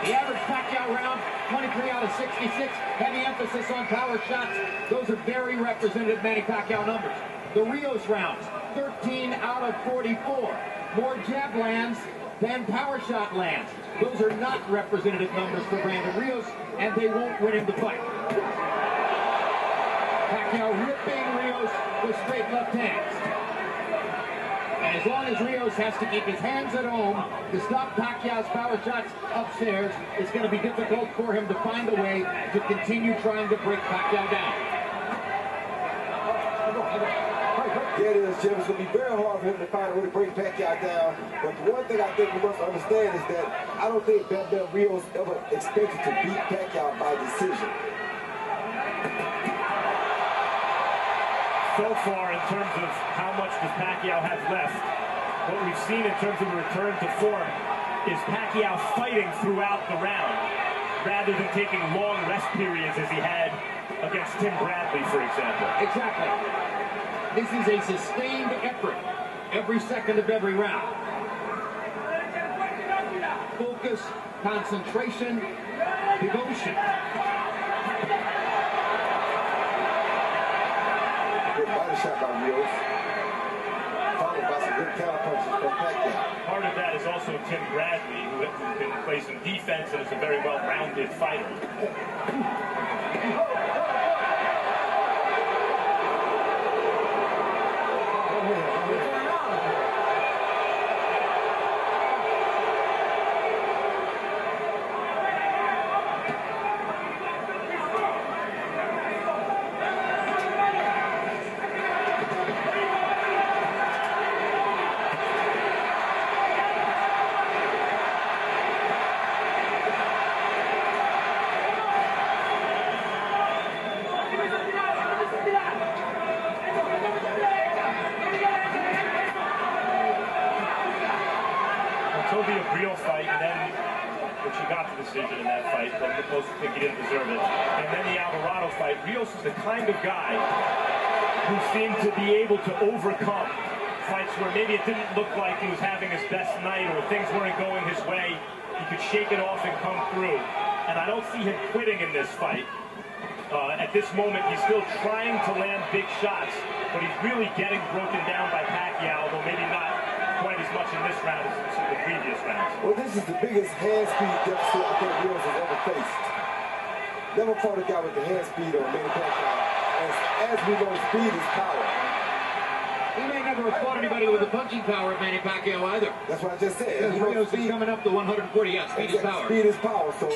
The average Pacquiao round, 23 out of 66. Heavy emphasis on power shots. Those are very representative Manny Pacquiao numbers. The Rios rounds, 13 out of 44. More jab lands than power shot lands. Those are not representative numbers for Brandon Rios, and they won't win him the fight. Pacquiao ripping Rios with straight left hands. And as long as Rios has to keep his hands at home to stop Pacquiao's power shots upstairs, it's going to be difficult for him to find a way to continue trying to break Pacquiao down. Yeah, it is, Jim. It's going to be very hard for him to find a way to break Pacquiao down. But the one thing I think we must understand is that I don't think Brandon Rios ever expected to beat Pacquiao by decision. So far, in terms of how much does Pacquiao have left, what we've seen in terms of a return to form is Pacquiao fighting throughout the round, rather than taking long rest periods as he had against Tim Bradley, for example. Exactly. This is a sustained effort every second of every round. Focus, concentration, devotion. Good body shot by Rios, followed by some good counter punches from Pacquiao. Part of that is also Tim Bradley, who can play some defense and is a very well-rounded fighter. It'll be a real fight, and then, which he got the decision in that fight, but the closest think he didn't deserve it. And then the Alvarado fight. Rios is the kind of guy who seemed to be able to overcome fights where maybe it didn't look like he was having his best night or things weren't going his way. He could shake it off and come through. And I don't see him quitting in this fight. At this moment, he's still trying to land big shots, but he's really getting broken down by Pacquiao, though maybe not quite as much in this round as in the previous rounds. Well, this is the biggest hand speed deficit I think Rios has ever faced. Never fought a guy with the hand speed on Manny Pacquiao. As we know, speed is power. He may never have fought anybody with the punching power of Manny Pacquiao either. That's what I just said. Rios is coming up to 140. Yeah, speed is power. Speed is power, so...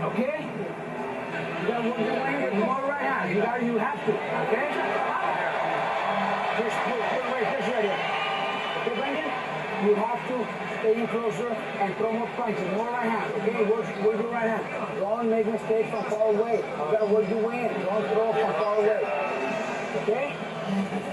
Okay? You got to work more right hand. You have to, okay? Just put away this right here. Okay, Brendan? You have to stay in closer and throw more punches, more right hand. Okay, work your right hand. Don't make mistakes from far away. You got to work your way in. Don't throw from far away. Okay?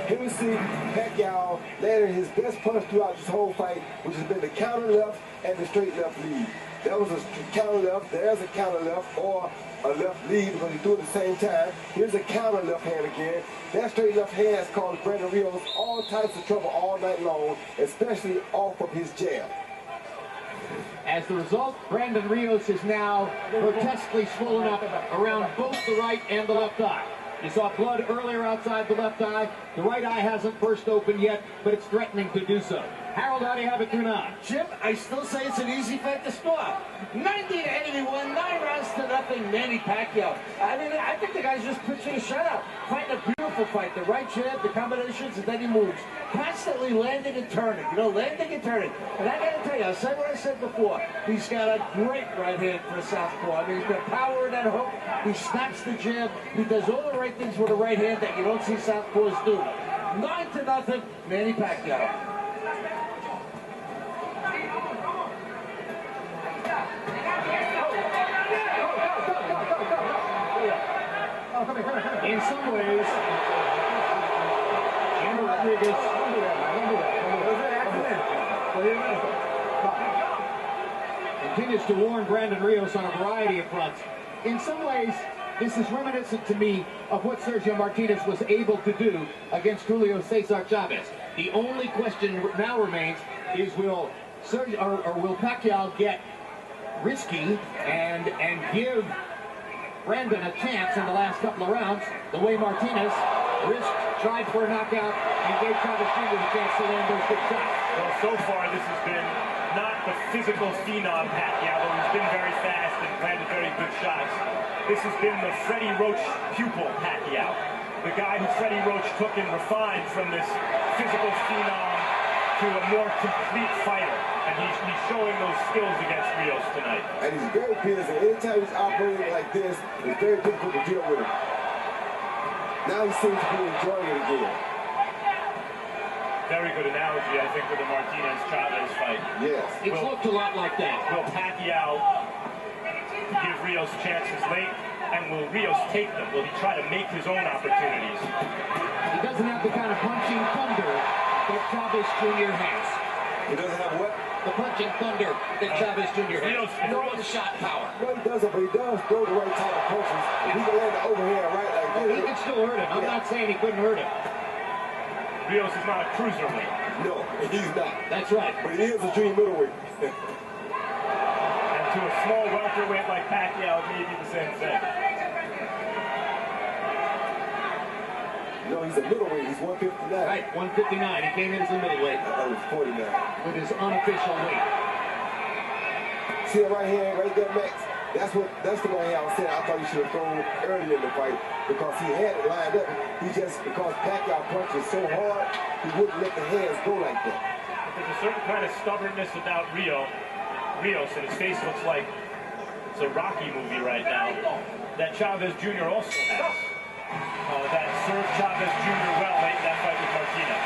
Here we see Pacquiao landing his best punch throughout this whole fight, which has been the counter left and the straight left lead. That was a counter left, there's a counter left, or a left lead because he threw it at the same time. Here's a counter left hand again. That straight left hand has caused Brandon Rios all types of trouble all night long, especially off of his jab. As the result, Brandon Rios is now grotesquely swollen up around both the right and the left eye. You saw blood earlier outside the left eye. The right eye hasn't burst open yet, but it's threatening to do so. Harold, how do you have it through now? Jim, I still say it's an easy fight to start. 90-81, 9 rounds to nothing, Manny Pacquiao. I mean, I think the guy's just pitching a shutout. Fighting a beautiful fight. The right jab, the combinations, and then he moves. Constantly landing and turning. You know, landing and turning. And I got to tell you, I said what I said before. He's got a great right hand for a southpaw. I mean, he's got power in that hook. He snaps the jab. He does all the right things with a right hand that you don't see southpaws do. 9-0, Manny Pacquiao. In some ways, Jim Rodriguez continues to warn Brandon Rios on a variety of fronts. In some ways, This is reminiscent to me of what Sergio Martinez was able to do against Julio Cesar Chavez. The only question now remains is will Pacquiao get risky and give Brandon a chance in the last couple of rounds, the way Martinez tried for a knockout and gave Chavez Jr. the chance to land those good shots. Well, so far this has been not the physical phenom Pacquiao, though he's been very fast and landed very good shots. This has been the Freddie Roach pupil Pacquiao, the guy who Freddie Roach took and refined from this physical phenom to a more complete fighter. And he's showing those skills against Rios tonight. And he's very busy. Anytime he's operating like this, it's very difficult to deal with him. Now he seems to be enjoying it again. Very good analogy, I think, for the Martinez-Chavez fight. Yes. It's looked a lot like that. Will Pacquiao give Rios chances late? And will Rios take them? Will he try to make his own opportunities? He doesn't have the kind of punching thunder that Chavez Jr. has. He doesn't have what? The punching thunder that Chavez Jr. has. No shot power. No, he doesn't, but he does throw the right type of punches. If he can land the overhand right like that. Oh, he can still hurt him. I'm not saying he couldn't hurt him. Rios is not a cruiserweight. No, he's not. That's right. But he is a dream middleweight. And to a small welterweight like Pacquiao, it may be the same thing. No, he's a middleweight. He's 159. Right, 159. He came in as a middleweight. I thought it was 49. With his unofficial weight. See that right hand, right there, Max? That's the right hand I was saying. I thought he should have thrown earlier in the fight because he had it lined up. Because Pacquiao punches so hard, he wouldn't let the hands go like that. There's a certain kind of stubbornness about Rios, and his face looks like it's a Rocky movie right now, that Chavez Jr. also has. That served Chavez Jr. well late in that fight with Martinez.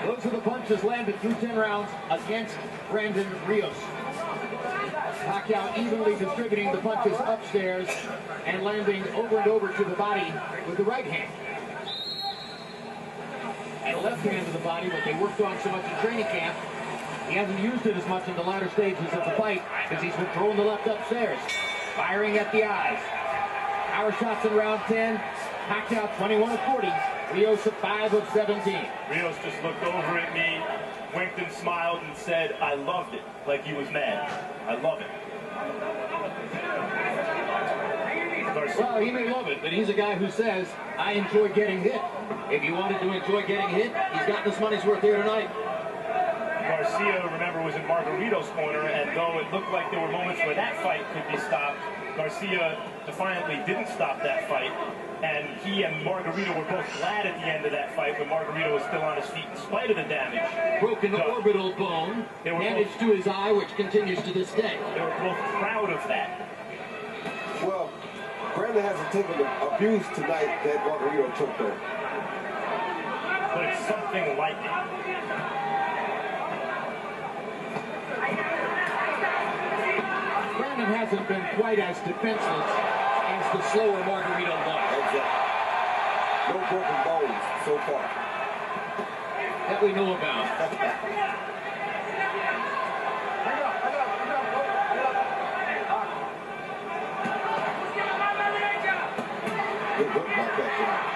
Those are the punches landed through 10 rounds against Brandon Rios. Pacquiao evenly distributing the punches upstairs and landing over and over to the body with the right hand. And left hand to the body, what they worked on so much in training camp. He hasn't used it as much in the latter stages of the fight because he's been throwing the left upstairs. Firing at the eyes. Power shots in round 10. Pacquiao 21 of 40. Rios at 5 of 17. Rios just looked over at me, winked and smiled and said, I loved it, like he was mad. I love it. Well, he may love it, but he's a guy who says, I enjoy getting hit. If you wanted to enjoy getting hit, he's got this money's worth here tonight. Garcia, remember, was in Margarito's corner, and though it looked like there were moments where that fight could be stopped, Garcia defiantly didn't stop that fight, and he and Margarito were both glad at the end of that fight when Margarito was still on his feet in spite of the damage. Broken orbital bone, damage to his eye, which continues to this day. They were both proud of that. Well, Brandon hasn't taken the abuse tonight that Margarito took, though. But it's something like it. Brandon hasn't been quite as defenseless as the slower Margarito was. Exactly. No broken bones so far. That we know about. Good hook by Pacquiao.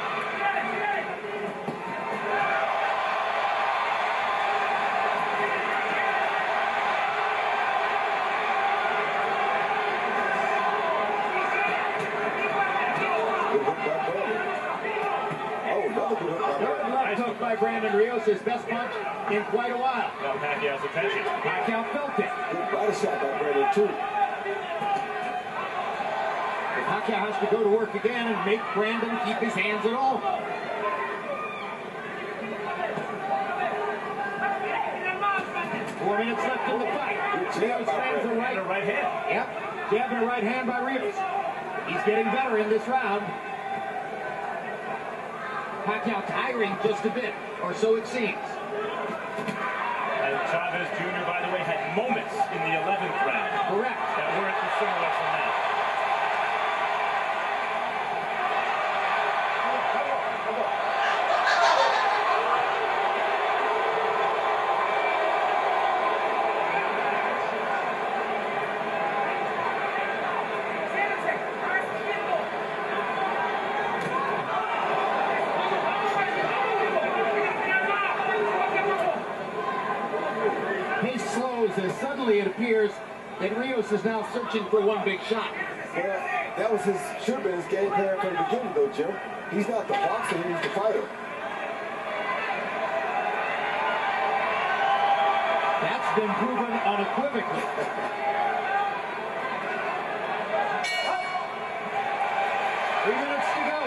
Left hook by Brandon Rios, his best punch in quite a while. Got Pacquiao's attention. Pacquiao felt it. Good body shot by Brandon, too. Pacquiao has to go to work again and make Brandon keep his hands at all. Four minutes left in the fight. Rios lands a right hand. Yep. Jab and a right hand by Rios. He's getting better in this round. Pacquiao tiring just a bit, or so it seems. And Chavez Jr., by the way, had moments in the 11th round. Correct. That weren't dissimilar from that. Pace slows as suddenly it appears that Rios is now searching for one big shot. Well, that was should have been his game plan from the beginning, though, Jim. He's not the boxer, he's the fighter. That's been proven unequivocally. 3 minutes to go.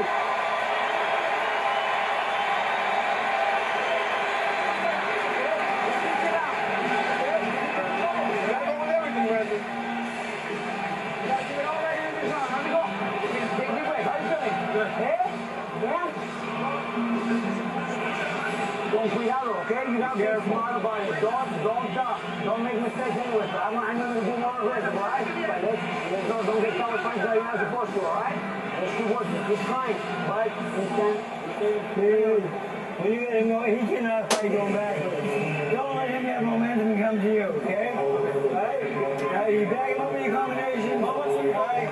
Con cuidado, okay? You got to be smart about it. Don't make mistakes anyway. So I'm going to be more aggressive, all right? But don't get caught with fights that you're not supposed to, all right? Let's keep working. Keep trying. But you can't. When you get him going, he cannot fight going backwards. Don't let him have momentum and come to you, okay? All right? Now you back him up in your combination. All right?